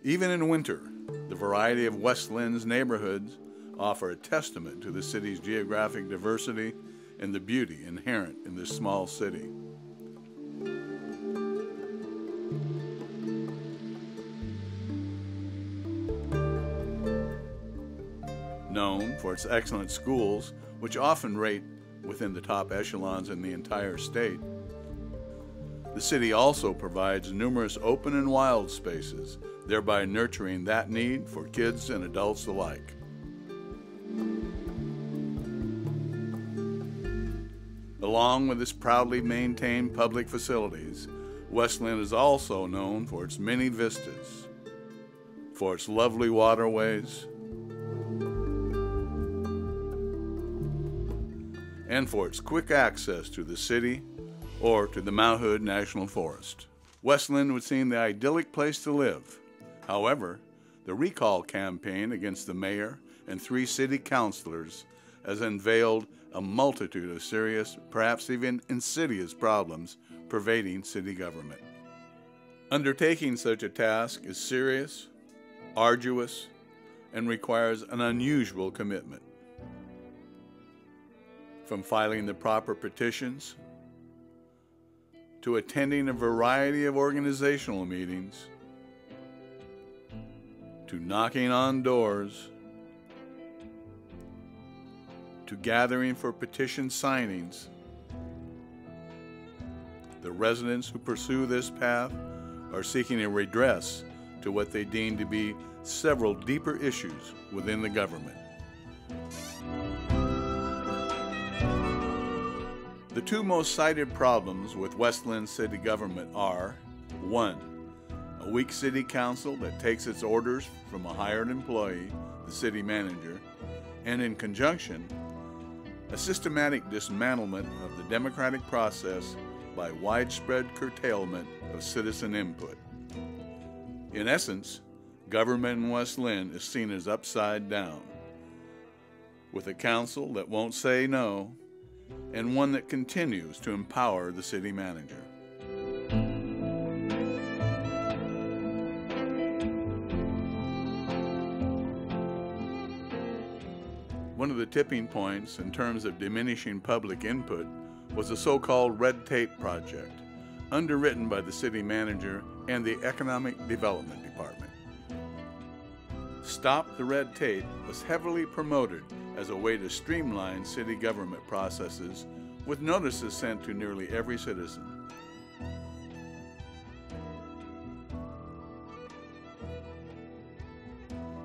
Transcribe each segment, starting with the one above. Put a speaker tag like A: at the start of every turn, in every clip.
A: Even in winter, the variety of West Linn's neighborhoods offer a testament to the city's geographic diversity and the beauty inherent in this small city. Known for its excellent schools, which often rate within the top echelons in the entire state, the city also provides numerous open and wild spaces, thereby nurturing that need for kids and adults alike. Along with its proudly maintained public facilities, West Linn is also known for its many vistas, for its lovely waterways, and for its quick access to the city or to the Mount Hood National Forest. West Linn would seem the idyllic place to live. However, the recall campaign against the mayor and 3 city councilors has unveiled a multitude of serious, perhaps even insidious problems pervading city government. Undertaking such a task is serious, arduous, and requires an unusual commitment. From filing the proper petitions, to attending a variety of organizational meetings, to knocking on doors, to gathering for petition signings, the residents who pursue this path are seeking a redress to what they deem to be several deeper issues within the government. The 2 most cited problems with West Linn city government are: 1, a weak city council that takes its orders from a hired employee, the city manager, and in conjunction, a systematic dismantlement of the democratic process by widespread curtailment of citizen input. In essence, government in West Linn is seen as upside down, with a council that won't say no, and one that continues to empower the city manager. One of the tipping points in terms of diminishing public input was the so-called red tape project, underwritten by the city manager and the Economic Development Department. Stop the Red Tape was heavily promoted as a way to streamline city government processes, with notices sent to nearly every citizen.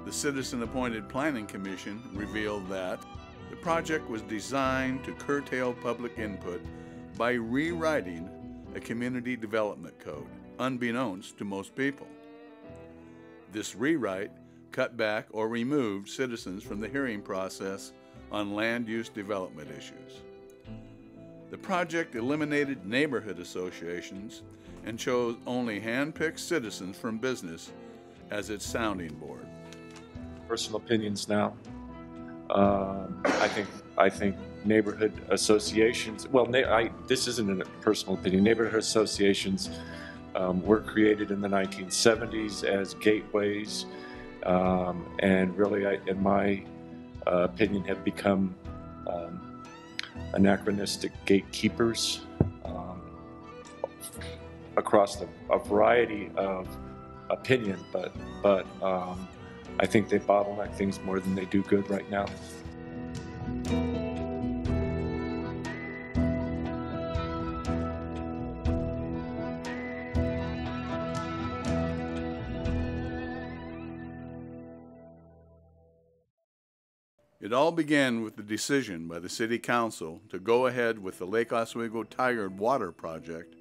A: The citizen-appointed Planning Commission revealed that the project was designed to curtail public input by rewriting a community development code, unbeknownst to most people. This rewrite cut back or removed citizens from the hearing process on land use development issues. The project eliminated neighborhood associations and chose only hand-picked citizens from business as its sounding board.
B: Personal opinions now. I think neighborhood associations, well, this isn't a personal opinion. Neighborhood associations were created in the 1970s as gateways, and really, in my opinion, have become anachronistic gatekeepers across a variety of opinion, but I think they bottleneck things more than they do good right now.
A: It all began with the decision by the City Council to go ahead with the Lake Oswego Tigard Water Project,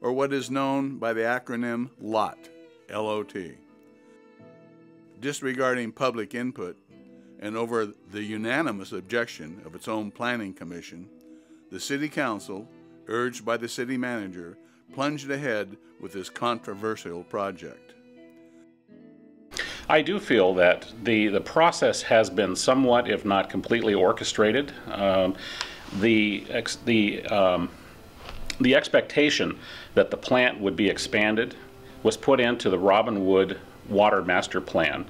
A: or what is known by the acronym LOT, L-O-T. Disregarding public input and over the unanimous objection of its own Planning Commission, the City Council, urged by the City Manager, plunged ahead with this controversial project.
C: I do feel that the process has been somewhat, if not completely, orchestrated. the expectation that the plant would be expanded was put into the Robinwood Water Master Plan,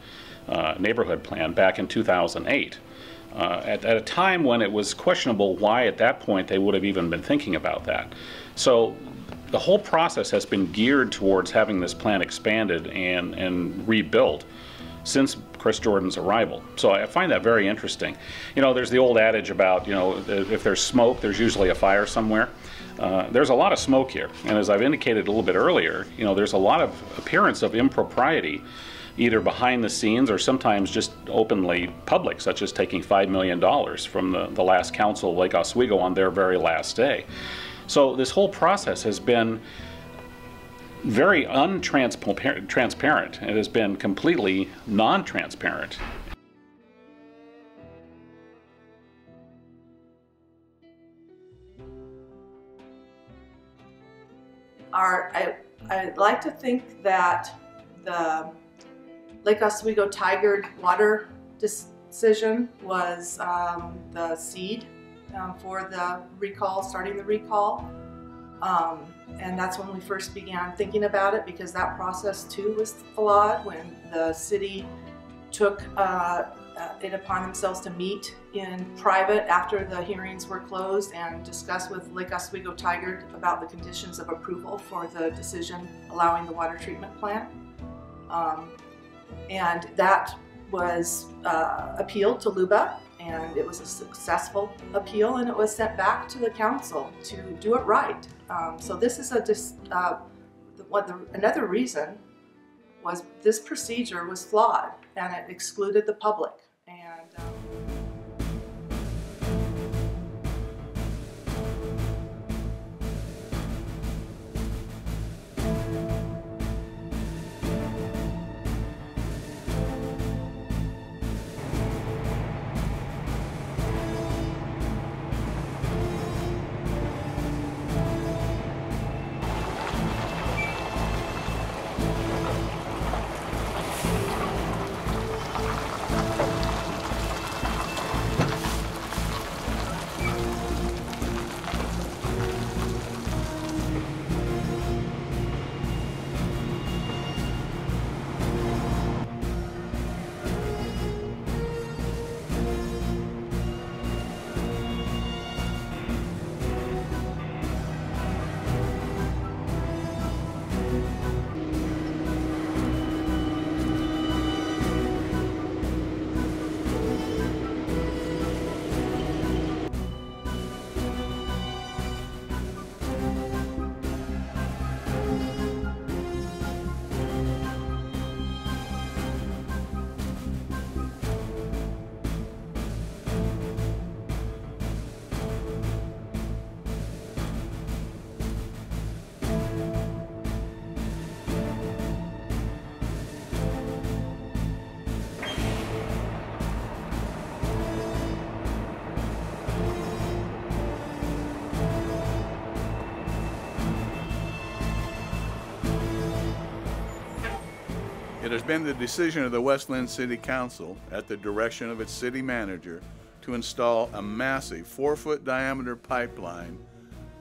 C: neighborhood plan, back in 2008. At a time when it was questionable why at that point they would have even been thinking about that. So the whole process has been geared towards having this plant expanded and rebuilt since Chris Jordan's arrival. So I find that very interesting. You know, there's the old adage about, you know, if there's smoke, there's usually a fire somewhere. There's a lot of smoke here, and as I've indicated a little bit earlier, you know, there's a lot of appearance of impropriety, either behind the scenes or sometimes just openly public, such as taking $5 million from the last council of Lake Oswego on their very last day. So this whole process has been very untransparent. It has been completely non-transparent.
D: I'd like to think that the Lake Oswego Tigard water decision was the seed for the recall, starting the recall. And that's when we first began thinking about it, because that process too was flawed when the city took it upon themselves to meet in private after the hearings were closed and discuss with Lake Oswego Tigard about the conditions of approval for the decision allowing the water treatment plant. And that was appealed to LUBA, and it was a successful appeal, and it was sent back to the council to do it right. So this is another reason was this procedure was flawed, and it excluded the public. And
A: It has been the decision of the West Linn City Council, at the direction of its city manager, to install a massive 4-foot diameter pipeline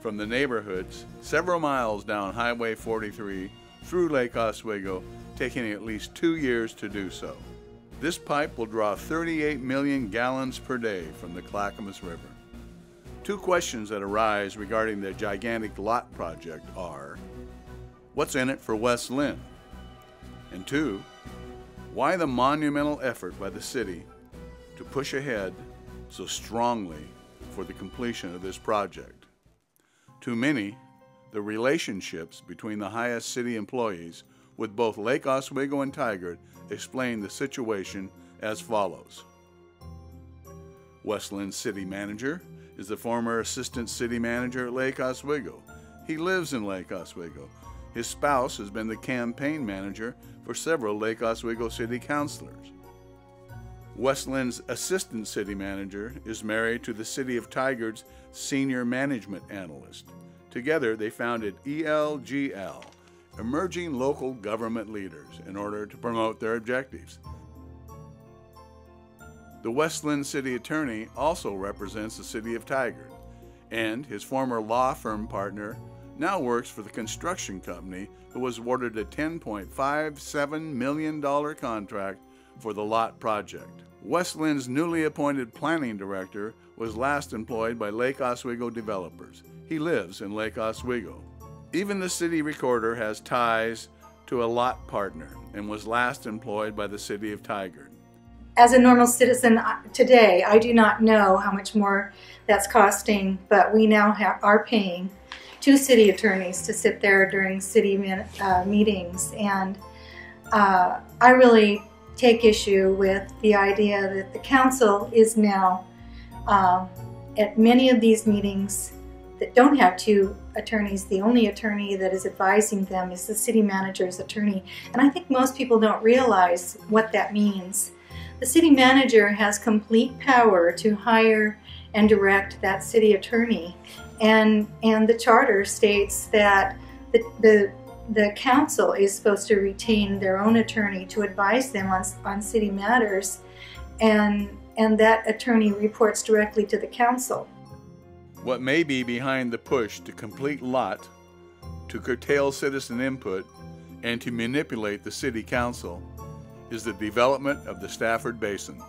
A: from the neighborhoods several miles down Highway 43 through Lake Oswego, taking at least 2 years to do so. This pipe will draw 38 million gallons per day from the Clackamas River. Two questions that arise regarding the gigantic lot project are, what's in it for West Linn? And two, why the monumental effort by the city to push ahead so strongly for the completion of this project? To many, the relationships between the highest city employees with both Lake Oswego and Tigard explain the situation as follows. West Linn City Manager is the former Assistant City Manager at Lake Oswego. He lives in Lake Oswego. His spouse has been the campaign manager for several Lake Oswego City councilors. West Linn's Assistant City Manager is married to the City of Tigard's Senior Management Analyst. Together, they founded ELGL, Emerging Local Government Leaders, in order to promote their objectives. The West Linn City Attorney also represents the City of Tigard. and his former law firm partner now works for the construction company who was awarded a $10.57 million contract for the lot project. West Linn's newly appointed planning director was last employed by Lake Oswego developers. He lives in Lake Oswego. Even the city recorder has ties to a lot partner and was last employed by the city of Tigard.
E: As a normal citizen today, I do not know how much more that's costing, but we now are paying 2 city attorneys to sit there during city meetings, and I really take issue with the idea that the council is now at many of these meetings that don't have 2 attorneys. The only attorney that is advising them is the city manager's attorney, and I think most people don't realize what that means. The city manager has complete power to hire and direct that city attorney, and the charter states that the council is supposed to retain their own attorney to advise them on city matters, and that attorney reports directly to the council.
A: What may be behind the push to complete lot, to curtail citizen input, and to manipulate the city council is the development of the Stafford Basin.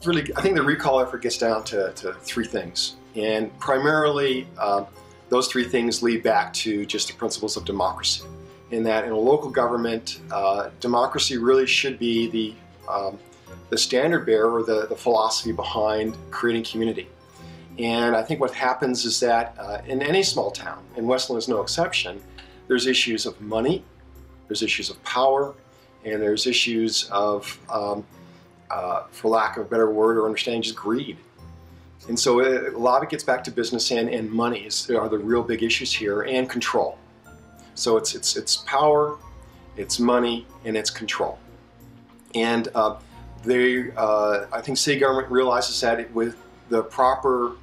F: Really, I think the recall effort gets down to 3 things, and primarily those 3 things lead back to just the principles of democracy. In that, in a local government, democracy really should be the standard bearer, or the philosophy behind creating community. And I think what happens is that in any small town, and West Linn is no exception, there's issues of money, there's issues of power, and there's issues of, for lack of a better word or understanding, just greed. And so a lot of it gets back to business, and money are the real big issues here, and control. So it's power, it's money, and it's control. And I think city government realizes that with the proper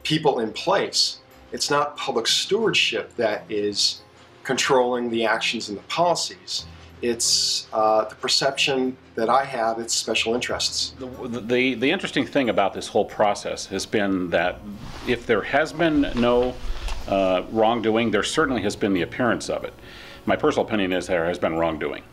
F: people in place, it's not public stewardship that is controlling the actions and the policies. It's the perception that I have, it's special interests.
C: The interesting thing about this whole process has been that if there has been no wrongdoing, there certainly has been the appearance of it. My personal opinion is there has been wrongdoing.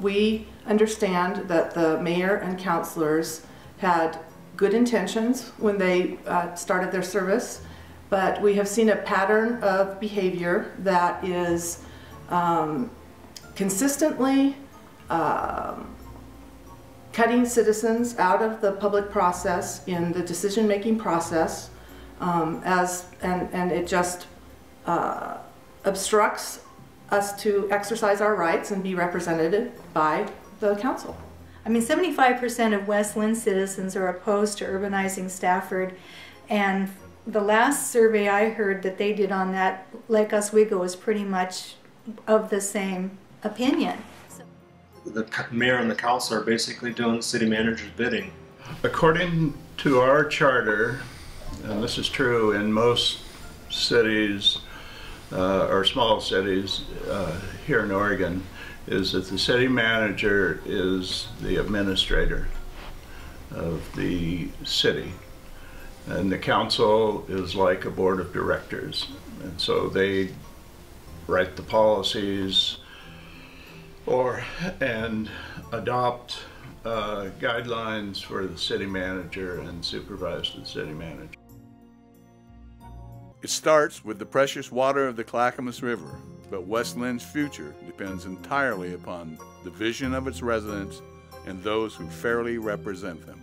D: We understand that the mayor and councilors had good intentions when they started their service, but we have seen a pattern of behavior that is consistently cutting citizens out of the public process in the decision-making process, and it just obstructs us to exercise our rights and be represented by the council.
E: I mean, 75% of West Linn citizens are opposed to urbanizing Stafford, and the last survey I heard that they did on that, Lake Oswego, was pretty much of the same opinion.
G: The mayor and the council are basically doing the city manager's bidding.
H: According to our charter, and this is true in most cities or small cities here in Oregon, is that the city manager is the administrator of the city, and the council is like a board of directors, and so they write the policies and adopt guidelines for the city manager and supervise the city manager.
A: It starts with the precious water of the Clackamas River, but West Linn's future depends entirely upon the vision of its residents and those who fairly represent them.